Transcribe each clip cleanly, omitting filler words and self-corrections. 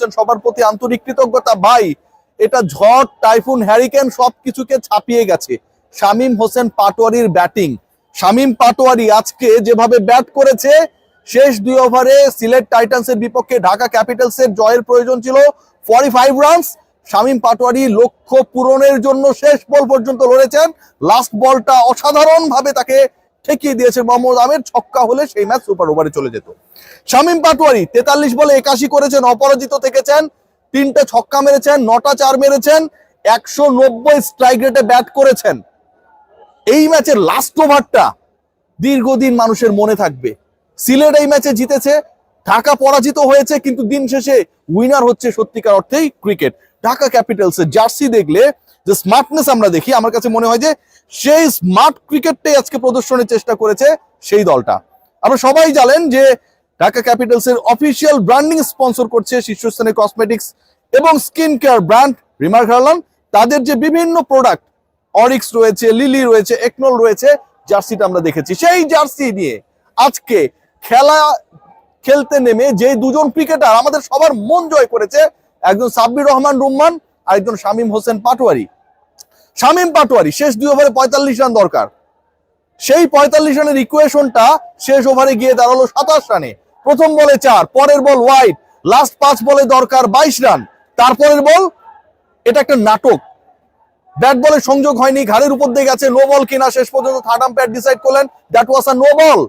সবার প্রতি আন্তরিক কৃতজ্ঞতা। ভাই, এটা ঝড়, টাইফুন, হ্যারিকেন সবকিছুকে ছাপিয়ে গেছে শামীম হোসেন পাটোয়ারির ব্যাটিং। শামীম পাটোয়ারি আজকে যেভাবে ব্যাট করেছে, শেষ 2 ওভারে সিলেট টাইটান্সের বিপক্ষে ঢাকা ক্যাপিটালসের জয়ের প্রয়োজন ছিল 45 রানস। শামীম পাটোয়ারি লক্ষ্য পূরণের জন্য শেষ বল পর্যন্ত লড়েছেন। লাস্ট বলটা অসাধারণ ভাবে তাকে ঠেকিয়ে দিয়েছে মোহাম্মদ আমির। ছক্কা হলে সেই ম্যাচ সুপার ওভারে চলে যেত। শামীম পাটোয়ারি 43 বলে 81 করেছেন, অপরাজিত থেকেছেন, 3টে ছক্কা মেরেছেন, 9টা 4 মেরেছেন, 190 স্ট্রাইক রেটে ব্যাট করেছেন। এই ম্যাচের লাস্ট ওভারটা দীর্ঘদিন মানুষের মনে থাকবে। সিলেট এই ম্যাচে জিতেছে, ঢাকা পরাজিত হয়েছে, কিন্তু দিন শেষে উইনার হচ্ছে সত্যিকার অর্থেই ক্রিকেট। ঢাকা ক্যাপিটালসের জার্সি দেখলে যে স্মার্টনেস আমরা দেখি, আমার কাছে মনে হয় যে সেই স্মার্ট ক্রিকেটটাই আজকে প্রদর্শনের চেষ্টা করেছে সেই দলটা। আমরা সবাই জানেন যে ঢাকা ক্যাপিটালসের অফিসিয়াল ব্র্যান্ডিং স্পন্সর করছে শীর্ষস্থানীয় কসমেটিক্স এবং skin care brand remark Harlan. তাদের যে বিভিন্ন প্রোডাক্ট, অরিক্স রয়েছে, লিলি রয়েছে, একনল রয়েছে, জার্সিটা আমরা দেখেছি। সেই জার্সি নিয়ে আজকে খেলতে নেমে যে দুজন ক্রিকেটার আমাদের সবার মন জয় করেছে, একজন সাব্বির রহমান রুম্মান আর একজন শামীম হোসেন পাটোয়ারি। শামীম পাটোয়ারি শেষ 2 ওভারে 45 রান দরকার, সেই 45 রানের ইকুয়েশনটা শেষ ওভারে গিয়ে দাঁড়ালো 27 রানে। প্রথম বলে 4, পরের বল ওয়াইড, লাস্ট 5 বলে দরকার 22 রান। তারপরের বল, এটা একটা নাটক, ব্যাট বলে সংযোগ হয়নি, ঘাড়ের উপর দিয়ে গেছে, নো বল কিনা শেষ পর্যন্ত থার্ড আম্পায়ার ডিসাইড করলেন that was a no ball.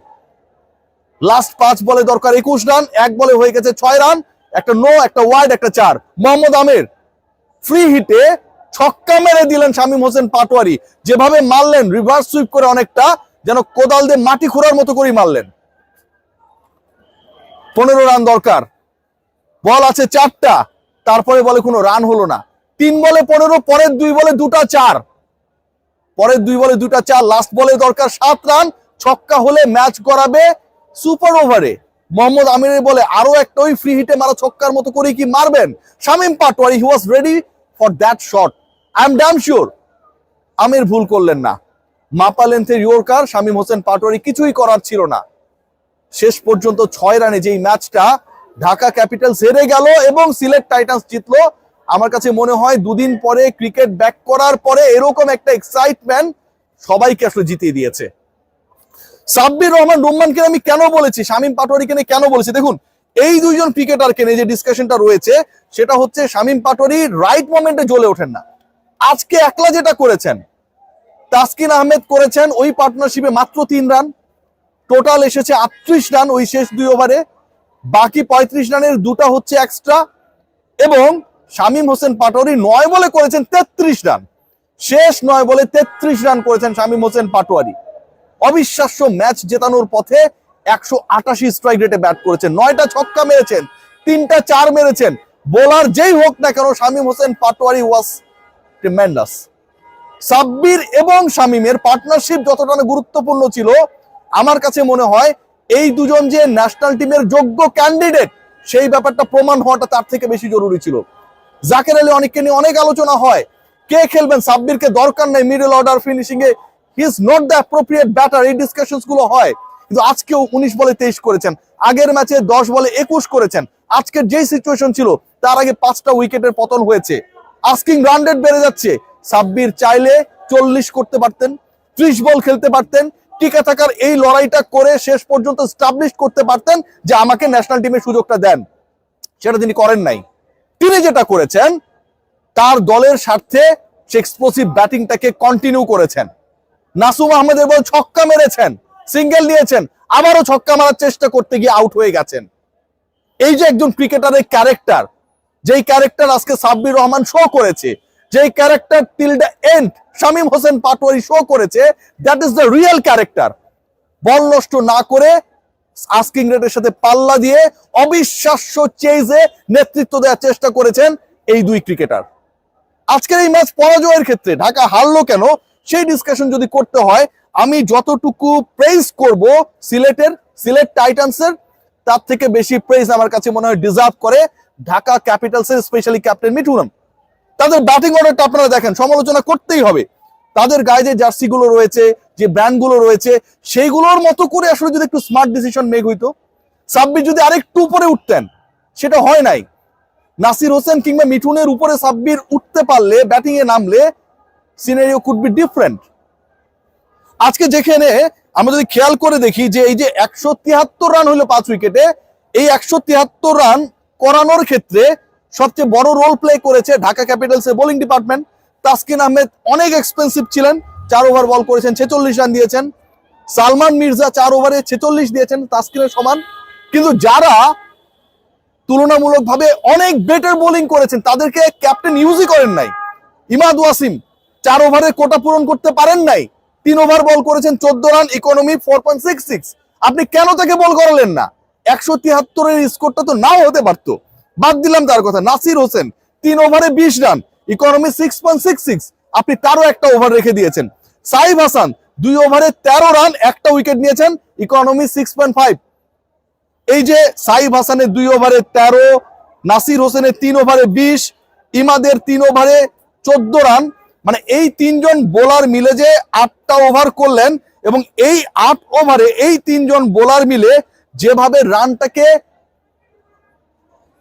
Last 5 বলে দরকার 21 রান, এক বলে হয়ে গেছে 6 রান, একটা নো, একটা ওয়াইড, একটা 4। মোহাম্মদ আমির ফ্রি হিটে ছক্কা মেরে দিলেন শামীম হোসেন পাটোয়ারি, যেভাবে মারলেন রিভার্স সুইপ করে, অনেকটা যেন কোদাল দিয়ে মাটি খোঁড়ার মতো করেই মারলেন। 15 রান দরকার, বল আছে 4টা, তারপরে বলে কোনো রান হলো না। 3 বলে 15, পরের 2 বলে 2টা 4, পরের 2 বলে 2টা 4, লাস্ট বলে দরকার 7 রান। ছক্কা হলে ম্যাচ করাবে সুপার ওভারে। মোহাম্মদ আমিরের বলে আরো একটা ওই ফ্রি হিটে মারা ছক্কার মতো করে কি মারবেন Shamim Patwari. He was ready for that shot. I am damn sure আমির ভুল করলেন না। মাপা লেন্থের ইয়র্কার শামীম হোসেন পাটোয়ারি, কিছুই করার ছিল না। শেষ পর্যন্ত 6 রানে যেই ম্যাচটা ঢাকা ক্যাপিটালস হেরে গেল এবং সিলেট টাইটান্স জিতলো, আমার কাছে মনে হয় দুদিন পরে ক্রিকেট ব্যাক করার পরে এরকম একটা এক্সাইটমেন্ট সবাইকে আসলে জিতিয়ে দিয়েছে। সাব্বির রহমান রুম্মানকে আমি কেন বলেছি, শামীম পাটোয়ারিকে নিয়ে কেন বলেছি, দেখুন এই দুইজন ক্রিকেটারকে নিয়ে যে ডিসকাশনটা রয়েছে সেটা হচ্ছে শামীম পাটোয়ারি রাইট মোমেন্টে জ্বলে ওঠেন না। আজকে একলা যেটা করেছেন, তাসকিন আহমেদ করেছেন ওই পার্টনারশিপে মাত্র 3 রান, টোটাল এসেছে 38 রান ওই শেষ 2 ওভারে, বাকি 35 রানের 2টা হচ্ছে এক্সট্রা। এবং শামীম হোসেন পাটোয়ারি 9 বলে করেছেন 33 রান, শেষ 9 বলে 33 রান করেছেন শামীম হোসেন পাটোয়ারি। অবিশ্বাস্য ম্যাচ জেতানোর পথে 188 স্ট্রাইক রেটে ব্যাট করেছেন, 9টা ছক্কা মেরেছেন, 3টা 4 মেরেছেন। বোলার যেই হোক না কেন, শামীম হোসেন পাটোয়ারি ওয়াজ ট্রিমেন্ডাস। সাব্বির এবং শামীমের পার্টনারশিপ যতটা গুরুত্বপূর্ণ ছিল, আমার কাছে মনে হয় এই দুজন যে ন্যাশনাল টিমের যোগ্য ক্যান্ডিডেট সেই ব্যাপারটা প্রমাণ হওয়াটা তার থেকে বেশি জরুরি ছিল। জাকের আলী অনেককে নিয়ে অনেক আলোচনা হয়, কে খেলবেন, সাব্বিরকে দরকার নাই middle order finishing A, he is not the appropriate batter, এই ডিসকাশনস গুলো হয়। কিন্তু আজকেও 19 বলে 23 করেছেন, আগের ম্যাচে 10 বলে 21 করেছেন। আজকের যেই সিচুয়েশন ছিল তার আগে 5টা উইকেটের পতন হয়েছে, আস্কিং রান রেট বেড়ে যাচ্ছে। সাব্বির চাইলে 40 করতে পারতেন, 30 বল খেলতে পারতেন, টিকে থাকার এই লড়াইটা করে শেষ পর্যন্ত এস্টাবলিশ করতে পারতেন যে আমাকে ন্যাশনাল টিমের সুযোগটা দেন। সেটা তিনি করেন নাই। তিনি যেটা করেছেন, তার দলের স্বার্থে এক্সপ্লোসিভ ব্যাটিংটাকে কন্টিনিউ করেছেন। নাসুম আহমেদের বল ছক্কা মেরেছেন, সিঙ্গেল নিয়েছেন, আবারও ছক্কা মারার চেষ্টা করতে গিয়ে আউট হয়ে গেছেন। এই যে একজন ক্রিকেটারের ক্যারেক্টার, যেই ক্যারেক্টার আজকে সাব্বির রহমান শো করেছে, যেই character till the end Shamim Hossain Patwari show করেছে, that is the real character. Ball নষ্ট না করে আস্কিং রেটের সাথে পাল্লা দিয়ে অবিশ্বাস্য চেজে নেতৃত্ব দেওয়ার চেষ্টা করেছেন এই দুই ক্রিকেটার। আজকের এই ম্যাচ পরাজয়ের ক্ষেত্রে ঢাকা হারলো কেন সেই ডিসকাশন যদি করতে হয়, আমি যতটুকু প্রেইজ করব সিলেট টাইটান্সের, তার থেকে বেশি প্রেইজ আমার কাছে মনে হয় ডিজার্ভ করে ঢাকা ক্যাপিটালসের স্পেশালি ক্যাপ্টেন মিঠুন। তাদের ব্যাটিং অর্ডারটা আপনারা দেখেন, সমালোচনা করতেই হবে। তাদের গায়ে যে জার্সি গুলো রয়েছে, যে ব্র্যান্ড গুলো রয়েছে, সেইগুলোর মতো করে আসলে যদি একটু স্মার্ট ডিসিশন মেক হইতো, সাব্বির যদি আরেকটু উপরে উঠতেন, সেটা হয় নাই। নাসির হোসেন কিংবা মিঠুনের উপরে সাব্বির উঠতে পারলে, ব্যাটিং এ নামলে সিনারিও কুড বি ডিফারেন্ট। আজকে যেখানে আমরা যদি খেয়াল করে দেখি যে এই যে 173 রান হলো 5 উইকেটে, এই 173 রান করানোর ক্ষেত্রে সবচেয়ে বড় রোল প্লে করেছে ঢাকা ক্যাপিটালসের বোলিং ডিপার্টমেন্ট। তাসকিন আহমেদ অনেক এক্সপেন্সিভ ছিলেন, 4 ওভার বল করেছেন, 46 রান দিয়েছেন। সালমান মির্জা 4 ওভারে 46 দিয়েছেন, তাসকিনের সমান। কিন্তু যারা তুলনামূলকভাবে অনেক বেটার বোলিং করেছেন তাদেরকে ক্যাপ্টেন ইউজই করেন নাই। ইমাদ ওয়াসিম 4 ওভারে কোটা পূরণ করতে পারেন নাই, 3 ওভার বল করেছেন, 14 রান, ইকোনমি 4.66। আপনি কেন তাকে বল করালেন না? 173 এর স্কোরটা তো নাও হতে পারতো। বাদ দিলাম তার কথা। নাসির হোসেন 3 ওভারে 20 রান, ইকোনমি 6.66, আপনি তারও একটা ওভার রেখে দিয়েছেন। সাইফ হাসান 2 ওভারে 13 রান, একটা উইকেট নিয়েছেন, ইকোনমি 6.5। এই যে সাইফ হাসানের 2 ওভারে 13, নাসির হোসেনের 3 ওভারে 20, ইমাদের 3 ওভারে 14 রান, মানে এই 3 জন বোলার মিলে যে 8টা ওভার করলেন, এবং এই 8 ওভারে এই 3 জন বোলার মিলে যেভাবে রানটাকে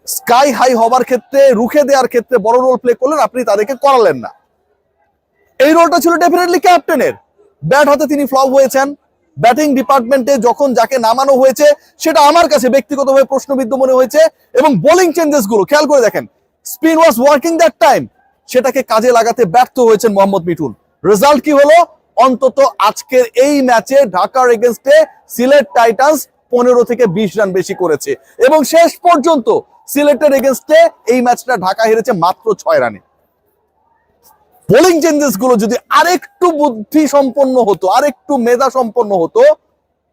স্কাই হাই হবার ক্ষেত্রে, রুখে দেওয়ার ক্ষেত্রে বড় রোল প্লে করলেন, আপনি তাদেরকে করালেন না। এই রোলটা ছিল ডেফিনেটলি ক্যাপ্টেনের। ব্যাট হাতে তিনি ফ্লপ হয়েছেন। ব্যাটিং ডিপার্টমেন্টে যখন যাকে নামানো হয়েছে সেটা আমার কাছে ব্যক্তিগতভাবে প্রশ্নবিদ্ধ মনে হয়েছে। এবং বোলিং চেঞ্জেস গুলো খেয়াল করে দেখেন, spin was working that time, সেটাকে কাজে লাগাতে ব্যর্থ হয়েছেন মোহাম্মদ মিঠুন। রেজাল্ট কি হলো? অন্তত আজকের এই ম্যাচে ঢাকার এগেইনস্টে সিলেট টাইটান্স 15 থেকে 20 রান বেশি করেছে, এবং শেষ পর্যন্ত সিলেটের এগেইনস্টে এই ম্যাচটা ঢাকা হেরেছে মাত্র 6 রানে। বোলিং চেঞ্জেস গুলো যদি আরেকটু বুদ্ধি সম্পন্ন হতো, আরেকটু মেধা সম্পন্ন হতো,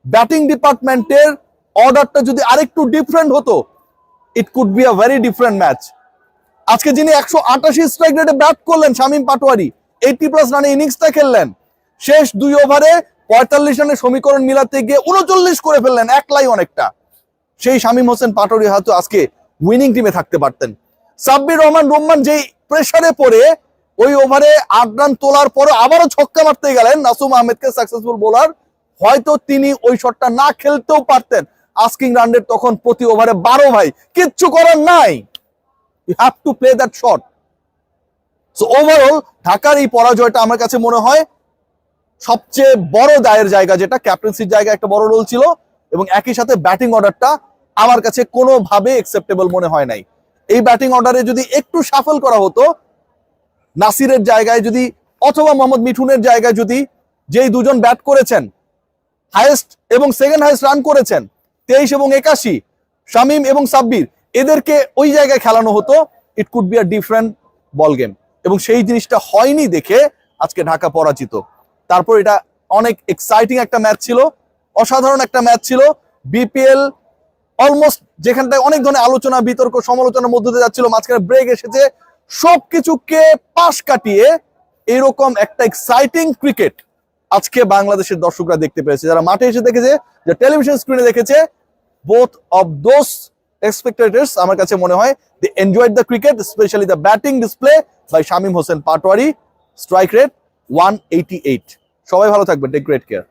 ব্যাটিং ডিপার্টমেন্টের অর্ডারটা যদি আরেকটু ডিফারেন্ট হতো, it could be a very different match. আজকে যিনি 188 স্ট্রাইক রেটে ব্যাট করলেন, শামীম পাটোয়ারি 80+ রানে ইনিংসটা খেললেন, শেষ 2 ওভারে 45 রানের সমীকরণ মিলাতে গিয়ে 39 করে ফেললেন, একলাই অনেকটা। সেই শামীম হোসেন পাটোয়ারি হয়তো আজকে উইনিং টিমে থাকতে পারতেন। সাব্বির রহমান যেই প্রেসারে পড়ে ওই ওভারে 8 রান তোলার পরে আবারও ছক্কা মারতে গেলেন নাসুম আহমেদকে, সাকসেসফুল বোলার, হয়তো তিনি ওই শটটা না খেলতেও পারতেন। আস্কিং রান রেট তখন প্রতি ওভারে 12 ভাই, কিচ্ছু করার নাই, you have to play that shot. So overall ঢাকার এই পরাজয়টা আমার কাছে মনে হয় সবচেয়ে বড় দায়ের জায়গা, যেটা ক্যাপ্টেন্সির জায়গা একটা বড় রোল ছিল, এবং একই সাথে ব্যাটিং অর্ডারটা আমার কাছে কোনোভাবে অ্যাকসেপ্টেবল মনে হয় নাই। এই ব্যাটিং অর্ডারে যদি একটু শাফল করা হতো, নাসিরের জায়গায় যদি, অথবা মোহাম্মদ মিঠুনের জায়গায় যদি, যেই দুজন ব্যাট করেছেন হাইয়েস্ট এবং সেকেন্ড হাইয়েস্ট রান করেছেন 23 এবং 81, শামীম এবং সাব্বির, এদেরকে ওই জায়গায় খেলানো হতো, it could be a different ball game. এবং সেই জিনিসটা হয়নি দেখে আজকে ঢাকা পরাজিত। তারপর এটা অনেক এক্সাইটিং একটা ম্যাচ ছিল, অসাধারণ একটা ম্যাচ ছিল। বিপিএল অলমোস্ট যেখানটায় অনেক ধরনের আলোচনা, বিতর্ক, সমালোচনার মধ্যে দিয়ে যাচ্ছিল, মাঝখানে ব্রেক এসেছে, সবকিছুকে পাশ কাটিয়ে এরকম একটা এক্সাইটিং ক্রিকেট আজকে বাংলাদেশের দর্শকরা দেখতে পেয়েছে, যারা মাঠে এসে দেখেছে, যে টেলিভিশন স্ক্রিনে দেখেছে। বোথ অফ দোজ স্পেক্টেটর্স আমার কাছে মনে হয় they enjoyed the cricket, specially the batting display by Shamim Hossain Patwari. Strike rate 188। সবাই ভালো থাকবেন, টেক গ্রেট কেয়ার।